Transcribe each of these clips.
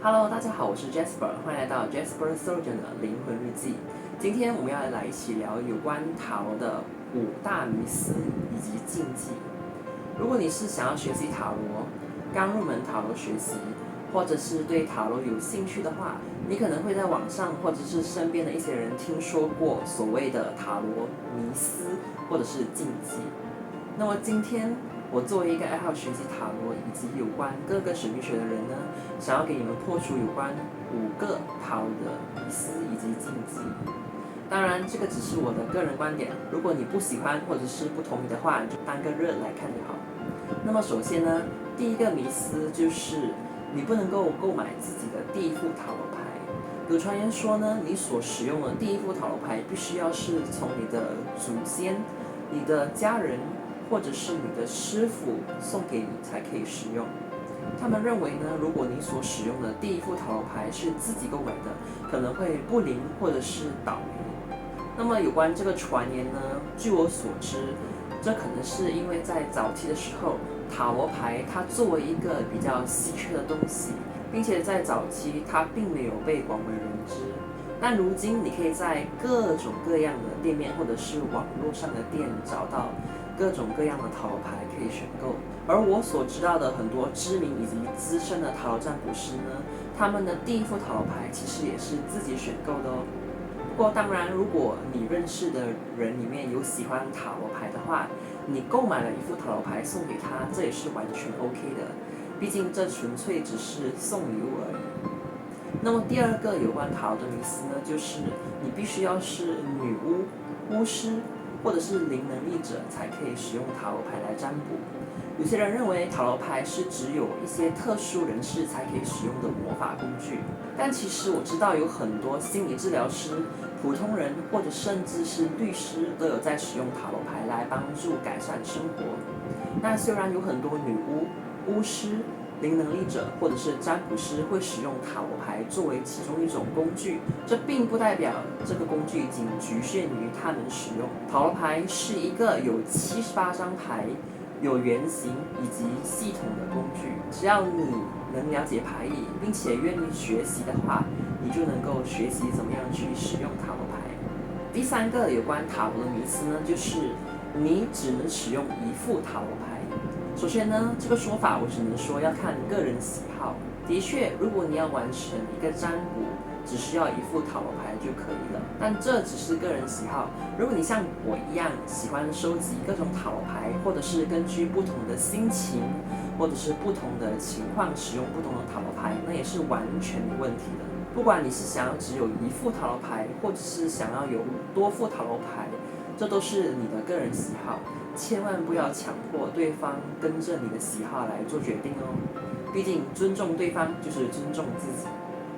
Hello，大家好，我是 Jasper， 欢迎来到 Jasper Surgeon 的灵魂日记。今天我们要来一起聊有关塔罗的5大迷思以及禁忌。如果你是想要学习塔罗，刚入门塔罗学习，或者是对塔罗有兴趣的话，你可能会在网上或者是身边的一些人听说过所谓的塔罗迷思或者是禁忌。那么今天我作为一个爱好学习塔罗以及有关各个神秘学的人呢，想要给你们破除有关5个塔罗的迷思以及禁忌。当然，这个只是我的个人观点，如果你不喜欢或者是不同意的话，你就当个热来看就好。那么首先呢，第一个迷思就是你不能够购买自己的第一副塔罗牌。有传言说呢，你所使用的第一副塔罗牌必须要是从你的祖先、你的家人或者是你的师傅送给你才可以使用。他们认为呢，如果你所使用的第一副塔罗牌是自己购买的，可能会不灵或者是倒霉。那么有关这个传言呢，据我所知，这可能是因为在早期的时候，塔罗牌它作为一个比较稀缺的东西，并且在早期它并没有被广为人知。但如今你可以在各种各样的店面或者是网络上的店找到各种各样的塔罗牌可以选购，而我所知道的很多知名以及资深的塔罗占卜师呢，他们的第一副塔罗牌其实也是自己选购的哦。不过当然，如果你认识的人里面有喜欢塔罗牌的话，你购买了一副塔罗牌送给他，这也是完全 OK 的，毕竟这纯粹只是送礼物而已。那么第二个有关塔罗的迷思呢，就是你必须要是女巫、巫师或者是灵能力者才可以使用塔罗牌来占卜。有些人认为塔罗牌是只有一些特殊人士才可以使用的魔法工具，但其实我知道有很多心理治疗师、普通人或者甚至是律师都有在使用塔罗牌来帮助改善生活。那虽然有很多女巫、巫师、灵能力者或者是占卜师会使用塔罗牌作为其中一种工具，这并不代表这个工具仅局限于他们使用。塔罗牌是一个有78张牌、有原型以及系统的工具，只要你能了解牌意，并且愿意学习的话，你就能够学习怎么样去使用塔罗牌。第三个有关塔罗的迷思呢，就是你只能使用一副塔罗牌。首先呢，这个说法我只能说要看个人喜好。的确，如果你要完成一个占卜，只需要一副塔罗牌就可以了，但这只是个人喜好。如果你像我一样喜欢收集各种塔罗牌，或者是根据不同的心情或者是不同的情况使用不同的塔罗牌，那也是完全没问题的。不管你是想要只有一副塔罗牌，或者是想要有多副塔罗牌，这都是你的个人喜好，千万不要强迫对方跟着你的喜好来做决定哦。毕竟尊重对方就是尊重自己。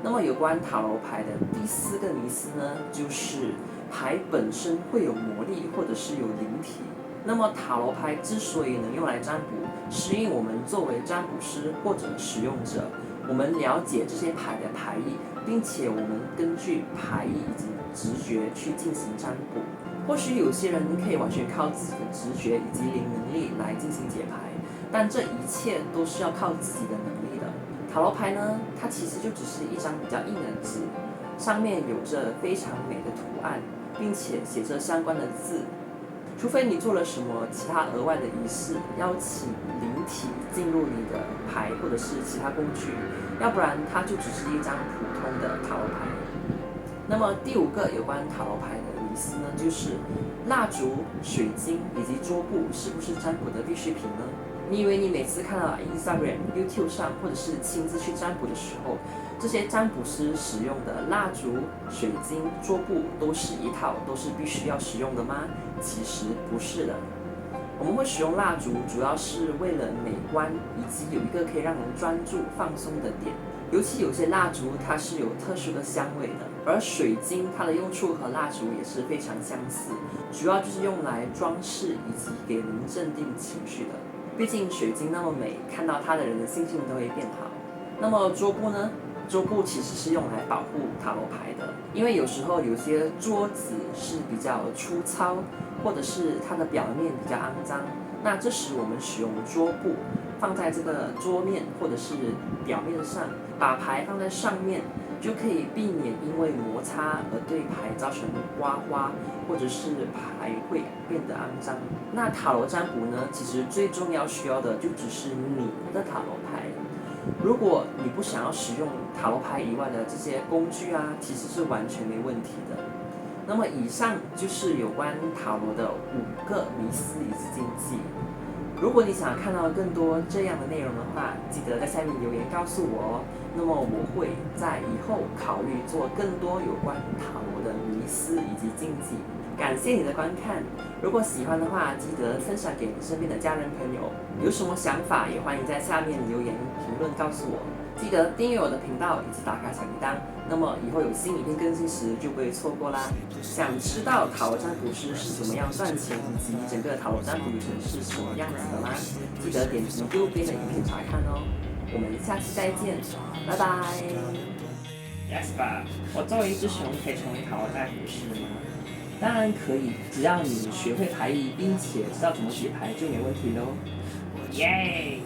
那么有关塔罗牌的第4个迷思呢，就是牌本身会有魔力或者是有灵体。那么塔罗牌之所以能用来占卜，是因为我们作为占卜师或者使用者，我们了解这些牌的牌意，并且我们根据牌意以及直觉去进行占卜。或许有些人可以完全靠自己的直觉以及灵能力来进行解牌，但这一切都是要靠自己的能力的。塔罗牌呢，它其实就只是一张比较硬的纸，上面有着非常美的图案，并且写着相关的字。除非你做了什么其他额外的仪式，邀请灵体进入你的牌或者是其他工具，要不然它就只是一张普通的塔罗牌。那么第5个有关塔罗牌的迷思呢，就是蜡烛、水晶以及桌布是不是占卜的必需品呢？你以为你每次看到 Instagram、YouTube 上或者是亲自去占卜的时候，这些占卜师使用的蜡烛、水晶、桌布都是一套，都是必须要使用的吗？其实不是的。我们会使用蜡烛，主要是为了美观，以及有一个可以让人专注放松的点。尤其有些蜡烛它是有特殊的香味的，而水晶它的用处和蜡烛也是非常相似，主要就是用来装饰以及给人镇定情绪的。毕竟水晶那么美，看到它的人的心情都会变好。那么桌布呢？桌布其实是用来保护塔罗牌的，因为有时候有些桌子是比较粗糙，或者是它的表面比较肮脏，那这时我们使用桌布，放在这个桌面或者是表面上，把牌放在上面，就可以避免因为摩擦而对牌造成刮花，或者是牌会变得肮脏。那塔罗占卜呢，其实最重要需要的就只是你的塔罗牌。如果你不想要使用塔罗牌以外的这些工具啊，其实是完全没问题的。那么以上就是有关塔罗的5个迷思以及禁忌。如果你想看到更多这样的内容的话，记得在下面留言告诉我哦。那么我会在以后考虑做更多有关塔罗的迷思以及禁忌。感谢你的观看，如果喜欢的话，记得分享给你身边的家人朋友。有什么想法也欢迎在下面留言评论告诉我。记得订阅我的频道以及打开小铃铛，那么以后有新影片更新时就不会错过啦。想知道塔罗占卜师是怎么样赚钱，以及整个塔罗占卜旅程是什么样子的吗？记得点击右边的影片查看哦。我们下期再见，拜拜。Jasper， 我作为一只熊可以成为塔罗占卜师吗？当然可以，只要你学会牌意，并且知道怎么解牌就没问题喽。耶！